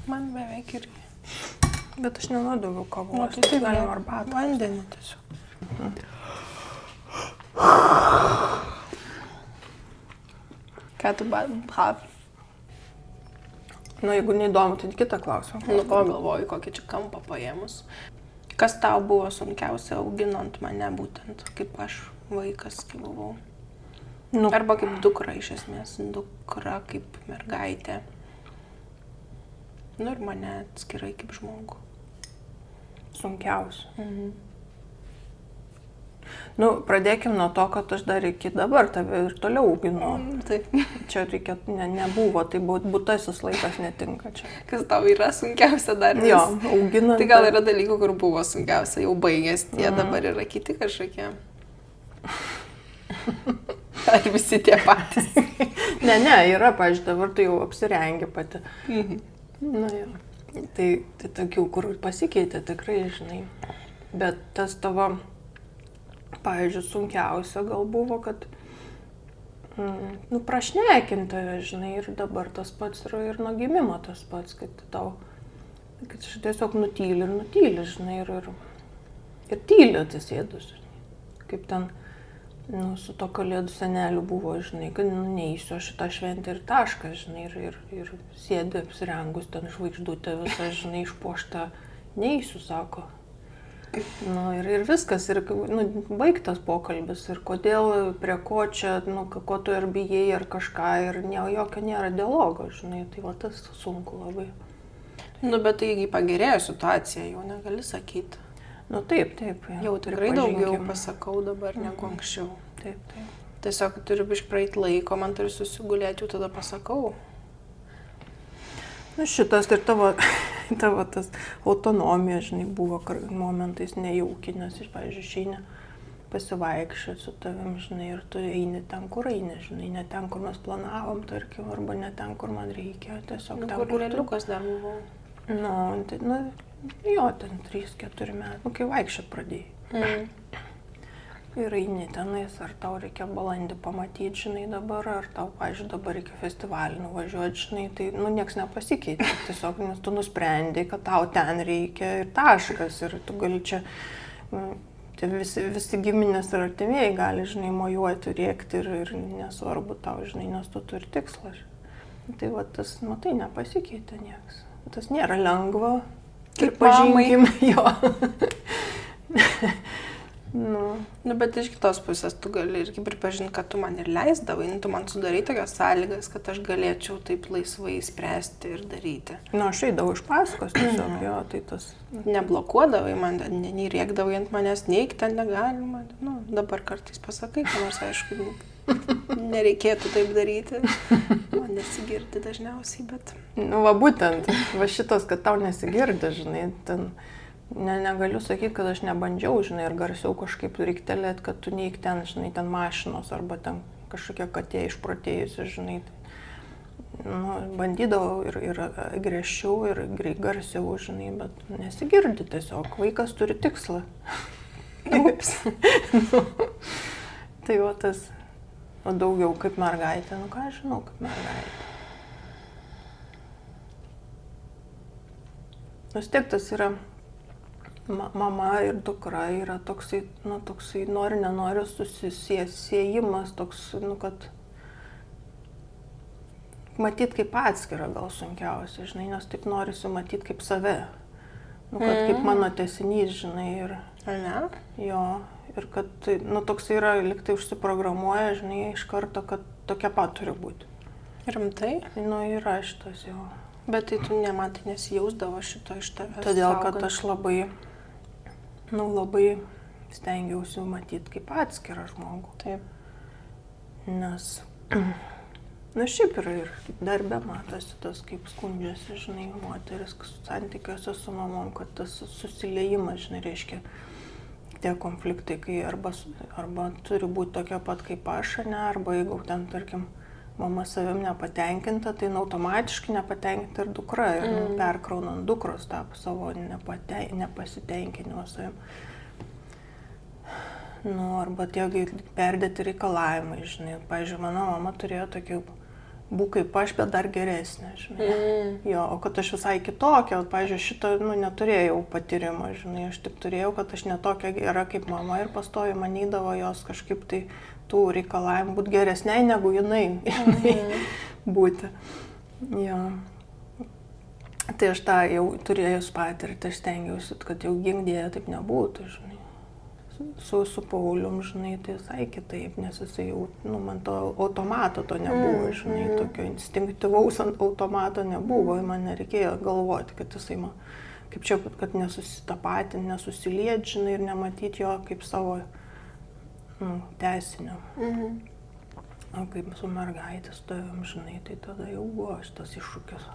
Man beveik irgi. Bet aš nenoriu daugiau kavos. Tai galima arbatą. Vandenį tiesiog. Ką tu Jeigu neįdomu, tai kitą klausimą. ko galvoju, kokį čia kampą paėmus. Kas tau buvo sunkiausia auginant mane būtent, kaip aš vaikas, kai buvau? Arba kaip dukra iš esmės, dukra kaip mergaitė. Ir mane atskirai kaip žmogų. Sunkiausia. Pradėkim nuo to, kad aš dar iki dabar tave ir toliau auginu. Taip. Čia reikia, nebuvo, tai būtasis laikas netinka čia. Kas tau yra sunkiausia dar? Jo, auginant. Tai gal yra dalykų, kur buvo sunkiausia, jau baigės, tie dabar yra kiti kažkokie. Ar visi tie patys? Ne, yra, pavyzdžiui, dabar tu jau apsirengi pati. Jo. Tai tokių, kur pasikeitė tikrai, žinai. Bet tas tavo, pavyzdžiui, sunkiausia gal buvo, kad prašnekinti, žinai, ir dabar tas pats yra ir nuo gimimo tas pats, kad aš tiesiog nutyli, žinai, ir tyli atsisėdus. Kaip ten, su to kalėdų seneliu buvo, žinai, kad neįsiu šitą šventę ir taškas, žinai, ir sėdi apsirengus ten žvaigždutę visą, žinai, išpuoštą, neįsiu, sako. Ir viskas, ir baigtas pokalbis, ir kodėl, prie ko čia, ko tu ir bijai, ar kažką, ir jokio nėra dialogo, žinai, tai va tas sunku labai. Bet taigi pagerėjo situacija, jau negali sakyti. Taip. Jau tikrai daugiau pasakau dabar negu anksčiau. Taip. Tiesiog turiu praeiti laiko, man turi susigulėti, jau tada pasakau. Šitas ir tavo tas autonomija, žinai, buvo momentais nejauki, nes pavyzdžiui, išeini pasivaikščioti su tavim, žinai, ir tu eini ten, kur eini, žinai, ne ten, kur mes planavom, tarkim, arba ne ten, kur man reikia, tiesiog ten, kur lėliukas dar buvau. Jo, ten 3-4 metų, kai vaikščiot pradėjai. Ir eini tenais, ar tau reikia balandį pamatyti, žinai, dabar, ar tau, pavyzdžiui, dabar reikia festivalį nuvažiuoti, žinai, tai, nieks nepasikeitė. Tiesiog, nes tu nusprendei, kad tau ten reikia ir taškas, ir tu gali čia, visi giminės ir artimieji gali, žinai, mojuoti, rėkti ir nesvarbu tau, žinai, nes tu turi tikslą. Tai va, tas, tai nepasikeitė nieks. Tas nėra lengva. Kaip pažinkim jo. Bet iš kitos pusės tu gali irgi pripažinti, kad tu man ir leisdavai, tu man sudarai tokias sąlygas, kad aš galėčiau taip laisvai spręsti ir daryti. Aš eidavau iš paskos tiesiog, jo, tai tas. Neblokuodavai man, nei rėkdavai ant manęs, neik ten negalima. Dabar kartais pasakai, kad nors aišku, nereikėtų taip daryti. Man nesigirdi dažniausiai, bet. Būtent, šitas, kad tau nesigirdi, žinai, ten. Negaliu sakyti, kad aš nebandžiau, žinai, ir garsiau kažkaip riktelėt, kad tu neik ten, žinai, ten mašinos, arba ten kažkokia katė išprotėjusi, žinai. Bandydavau ir griežčiau, ir garsiau, žinai, bet nesigirdi tiesiog, vaikas turi tikslą. Ups. Tai va tas, daugiau kaip mergaitė, ką aš žinau kaip mergaitė. Vis tiek tas yra. Mama ir dukra yra toksai, nenori susisiejimas, toks, kad matyt kaip atskira gal sunkiausia, žinai, nes taip norisi matyti kaip save. Kad kaip mano tęsinys, žinai, ir. Ar ne? Jo, ir kad, toks yra, liktai užsiprogramuoja, žinai, iš karto, kad tokia pat turi būti. Rimtai? Yra šitas jau. Bet tai tu nematai nesijausdavo šito iš tavęs. Todėl, kad aš labai stengiausi matyti kaip atskirą žmogų. Taip. Nes, šiaip yra ir darbe matosi tas, kaip skundžiasi, žinai, moteris santykiuose su mamom, kad tas susiliejimas, žinai, reiškia tie konfliktai, kai arba turi būti tokia pat kaip aš, ne, arba jeigu ten, tarkim, mama savim nepatenkinta, tai automatiškai nepatenkinta ir dukra, ir perkraunant dukros tą savo nepasitenkinimą savim. Arba tie perdėti reikalavimai, žinai. Pavyzdžiui, mano mama turėjo tokį būk kaip aš, bet dar geresnė, žinai. Jo, o kad aš visai kitokia, o, pavyzdžiui, šito, neturėjau patyrimo, žinai, aš tik turėjau, kad aš netokia gera kaip mama ir pastovi manydavo jos kažkaip tai tų reikalavimų būti geresniai negu jinai būti. Jo. Tai aš tą jau turėjus patirti, aš stengiausi, kad jau gimdėje taip nebūtų, žinai. Su Paulium, žinai, tai visai kitaip, nes jisai jau, man to automato to nebuvo, žinai, tokio instinktyvaus automato nebuvo, man nereikėjo galvoti, kad jisai man, kaip čia, kad nesusitapatinti, nesusilieti, žinai, ir nematyti jo kaip savo tęsinio. O kaip su mergaitės tavim, žinai, tai tada jau buvo šitas iššūkis.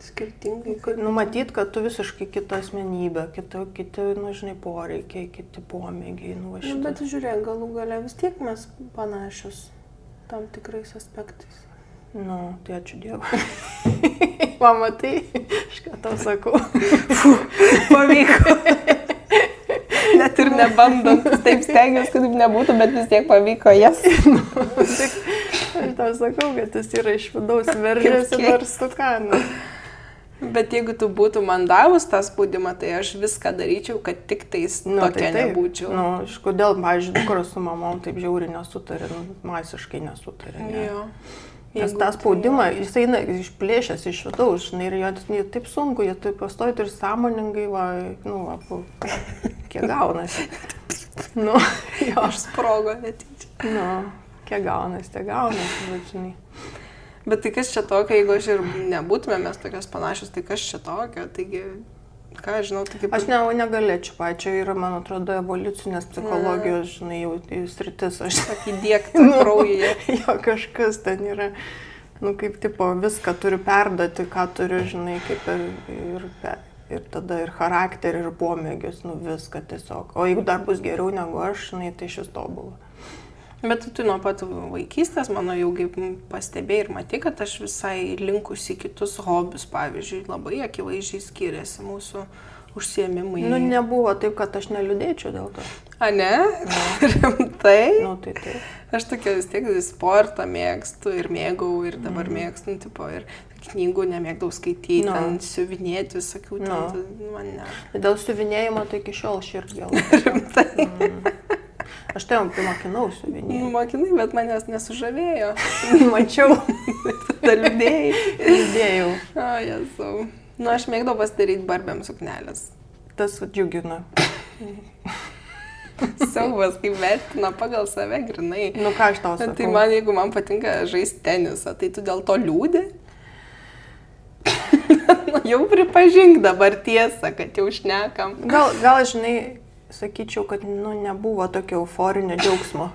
Skirtingai. Numatyt, kad tu visiškai kita asmenybė, kiti, žinai, poreikiai, kiti pomėgiai. Bet žiūrėk, galų gale vis tiek mes panašios tam tikrais aspektais. Tai ačiū Dievui. Pamatai, aš ką tau sakau. Pavyko. Net ir nebandant, taip stengiuosi, kad taip nebūtų, bet vis tiek pavyko jas. Aš tau sakau, kad jis yra iš vidaus veržėsi dar stukaną. Bet jeigu tu būtum man davus tą spaudimą, tai aš viską daryčiau, kad tik tais tokia nebūčiau. Kodėl, pavyzdžiui, dukros su mamom taip žiauriai nesutarė, masiškai nesutarė. Jo. Nes tą spaudimą, jis eina išplėšęs iš vidaus, žinai, ir jo taip sunku, jie taip pastojai ir sąmoningai, kiek gaunasi. Aš sprogo netyčia. Kiek gaunasi, bet žinai. Bet tai kas čia tokio, jeigu aš ir nebūtume mes tokios panašios, tai kas čia tokio, taigi, ką aš žinau, tai kaip... Aš negalėčiau, čia yra, man atrodo, evoliucinės psichologijos, žinai, jau sritis, aš... Įdiegta kraujyje. Jo, kažkas ten yra, kaip tipo, viską turiu perduoti, ką turiu, žinai, kaip ir tada ir charakterį, ir pomėgius, viską tiesiog. O jeigu dar bus geriau negu aš, žinai, tai šis tobulą. Bet tu nuo pat vaikystės, mano jau kaip pastebėjai ir matai, kad aš visai linkusi kitus hobius, pavyzdžiui, labai akivaizdžiai skiriasi mūsų užsiėmimai. Nebuvo taip, kad aš neliūdėčiau dėl to. A, ne? Rimtai? Tai taip. Aš tokia vis tiek sportą mėgstu ir mėgau ir dabar mėgstu, ir knygų nemėgdavau skaityti, ten siuvinėti visokių, man ne. Dėl siuvinėjimo tai iki šiol širdgėl. Rimtai. Aš tai mokinau siuvinėti. Mokinai, bet manęs nesužavėjo. Mačiau. Tada liūdėjai. Liūdėjau. O, Jėzau. Aš mėgdavau pasidaryti barbėm suknelės. Tas džiugina. Siaubas, kaip vertina pagal save grinai. Ką aš tau sakau? Tai man, jeigu man patinka žaisti tenisą, tai tu dėl to liūdi? Jau pripažink dabar tiesą, kad jau šnekam. Gal žinai, sakyčiau, kad nebuvo tokio euforinio džiaugsmo.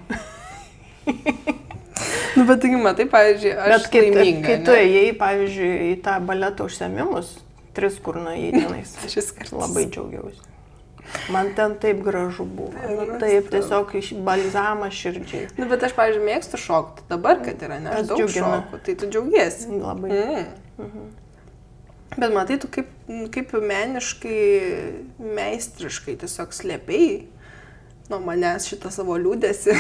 Bet taigi, matai, pavyzdžiui, aš laiminga. Kai tu ėjai, pavyzdžiui, į tą baleto užsiėmimus, 3 kur nuėjai tenais, labai džiaugiausi. Man ten taip gražu buvo. Taip, tiesiog balzamas širdžiai. Bet aš, pavyzdžiui, mėgstu šokti. Dabar, kad yra, ne, aš daug šoku, tai tu džiaugiesi. Labai. Bet matai, tu kaip meniškai, meistriškai tiesiog slėpėjai nuo manęs šitą savo liūdėsi.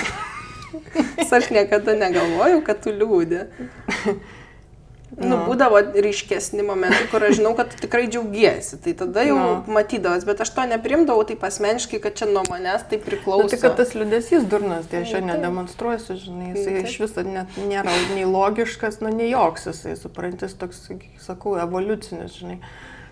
Aš niekada negalvojau, kad tu liūdė. Būdavo ryškesni momentai, kur aš žinau, kad tu tikrai džiaugiesi. Tai tada jau matydavas, bet aš to neprimdavau taip asmeniškai, kad čia nuo manęs tai priklauso. Tai kad tas liūdesys durnas, tai aš jo nedemonstruosiu, žinai, jisai iš viso net nėra nei logiškas, nei joks jisai, suprantis, toks, sakau, evoliucinis, žinai.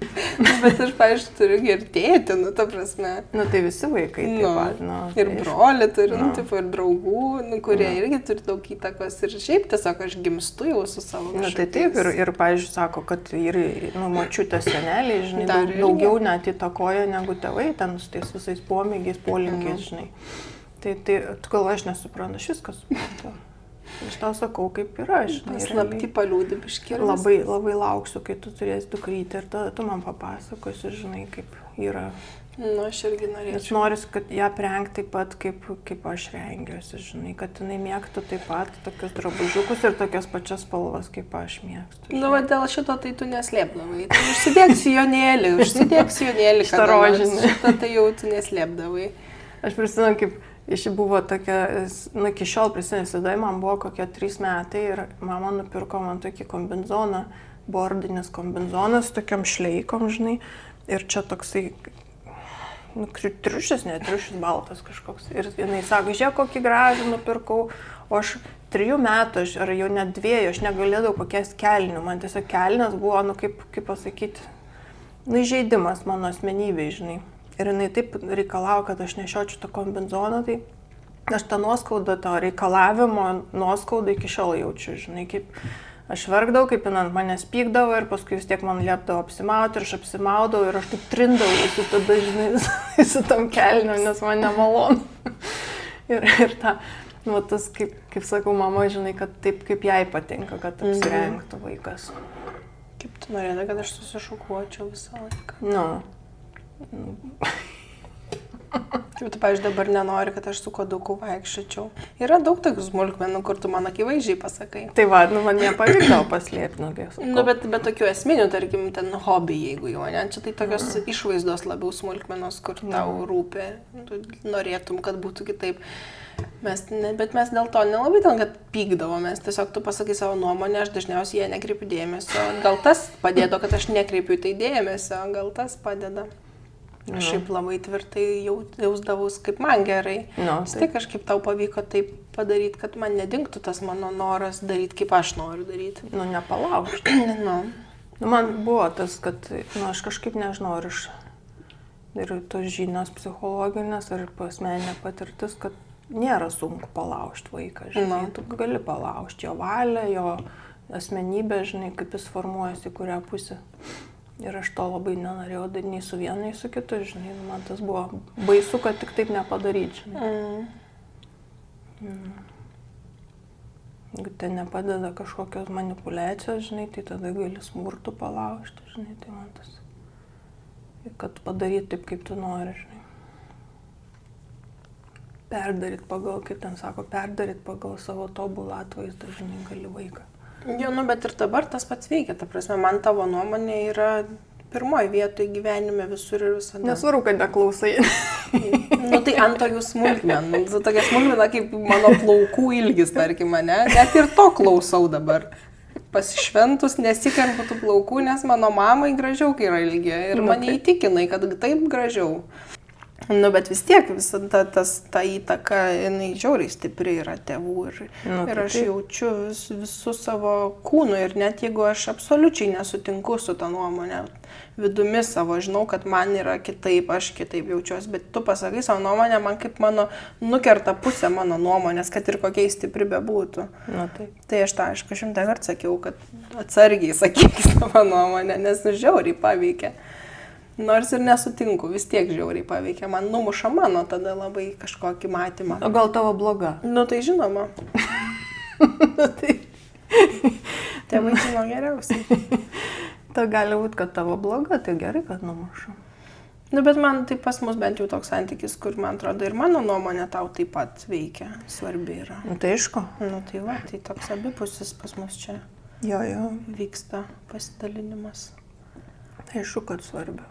Bet aš, pavyzdžiui, turiu ir tėtį, ta prasme. Tai visi vaikai taip pat, ir brolį turiu, ir draugų, kurie irgi turi daug įtakos. Ir šiaip tiesiog aš gimstu jau su savo kažkokiais. Tai taip, ir pavyzdžiui, sako, kad ir močiutės seneliai, žinai, daugiau net įtakoja negu tėvai, ten su tais visais pomėgiais, polinkiais, žinai. Tai tu galvoji, aš nesuprantu, aš viską suprantu. Aš tau sakau, kaip yra, žinai. Slapti paliūdi biškį. Labai lauksiu, kai tu turėsi dukrytę ir tada tu man papasakosi, žinai, kaip yra. Aš irgi norėčiau. Aš noriu, kad ją aprengti taip pat, kaip aš rengiuosi, žinai, kad jinai mėgtų taip pat tokius drabužiukus ir tokias pačias spalvas, kaip aš mėgstu. Dėl šito tai tu neslėpdavai. Tai užsidėk sijonėlį, Šitą rožinį. Šitą tai jau tu neslėpdavai. Aš prisimenu, kaip Iš buvo tokia, iki šiol prisimenu, man buvo kokie 3 metai ir mama nupirko man tokį kombinzoną, bordinis kombinzonas, tokiam šleikom, žinai, ir čia toksai, triušis, ne triušis, baltas kažkoks. Ir jinai sako, žiūrėk, kokį gražų nupirkau, o aš 3 metų, ar jau net 2, aš negalėdavau pakeisti kelnių, man tiesiog kelnės buvo, kaip pasakyti, įžeidimas mano asmenybei, žinai. Ir jinai taip reikalavo, kad aš nešiočiau tą kombinzoną, tai aš tą nuoskaudą, to reikalavimo nuoskaudą iki šiol jaučiu, žinai, kaip aš verkdavau, kaip jinai ant manęs pykdavo ir paskui vis tiek man liepdavo apsimauti ir aš apsimaudavau ir aš taip trindavau su tada, žinai, su tam kelniu, nes man nemalonu. ir ta, tas, kaip sakau, mama, žinai, kad taip, kaip jai patinka, kad apsirengtų vaikas. Kaip tu norėdai, kad aš susišukuočiau visą laiką? Kaip tu, pavyzdžiui, dabar nenori, kad aš su koduku vaikščiočiau. Yra daug tokių smulkmenų, kur tu man akivaizdžiai pasakai. Tai va, man nepavykdavo paslėpti, bet tokių esminių, tarkim, ten hobi, jeigu jau, ne? Čia tai tokios išvaizdos labiau smulkmenos, kur tau rūpi, norėtum, kad būtų kitaip. Bet mes dėl to nelabai ten, kad pykdavomės, tiesiog tu pasakai savo nuomonę, aš dažniausiai ją nekreipiu dėmesio. Gal tas padėdo, kad aš nekreipiu tai dėmesio, gal tas padeda. Aš šiaip labai tvirtai jausdavus, kaip man gerai. Tai kažkaip tau pavyko taip padaryti, kad man nedingtų tas mano noras daryti, kaip aš noriu daryti. Nepalaužti. Man buvo tas, kad aš kažkaip nežinau, ir tos žinios psichologinės, ir asmeninė patirtis, kad nėra sunku palaužti vaiką, žinai. Tu gali palaužti jo valią, jo asmenybę, žinai, kaip jis formuojasi, kurią pusę. Ir aš to labai nenorėjau daryti nei su vienu, nei su kitu, žinai. Man tas buvo baisu, kad tik taip nepadaryti, žinai. Jeigu ten nepadeda kažkokios manipuliacijos, žinai, tai tada gali smurtų palaužti, žinai. Tai man tas, kad padaryti taip, kaip tu nori, žinai. Perdaryti pagal, kaip ten sako, perdaryti pagal savo tobulą atvaizdą, žinai, gali vaiką. Bet ir dabar tas pats veikia, ta prasme, man tavo nuomonė yra pirmoji vietoje gyvenime visur ir visada. Nesvaru, kad neklausai. Tai ant tokių smulkmenų, tokia smulkmena kaip mano plaukų ilgis, tarkim, mane, net ir to klausau dabar. Pasišventus nesikerpu tų plaukų, nes mano mamai gražiau, kai yra ilgi ir mane įtikinai, kad taip gražiau. Bet vis tiek visada ta įtaka, jinai žiauriai stipri yra tėvų ir aš jaučiu visų savo kūnų ir net jeigu aš absoliučiai nesutinku su ta nuomonė, vidumi savo žinau, kad man yra kitaip, aš kitaip jaučiuosi, bet tu pasakai savo nuomonę, man kaip mano nukerta pusė mano nuomonės, kad ir kokia stipri bebūtų. Tai aš tą, aišku, 100 kartų sakiau, kad atsargiai sakyk savo nuomonę, nes žiauriai paveikia. Nors ir nesutinku, vis tiek žiauriai paveikia. Man numuša mano tada labai kažkokį matymą. O gal tavo bloga? Tai žinoma. Tėvai žino geriausiai. Tai gali būti, kad tavo bloga, tai gerai, kad numuša. Bet man tai pas mus bent jau toks santykis, kur man atrodo ir mano nuomonė tau taip pat veikia, svarbi yra. Tai aišku. Tai va, tai toks abipusis pas mus čia vyksta pasidalinimas. Tai aišku, kad svarbi.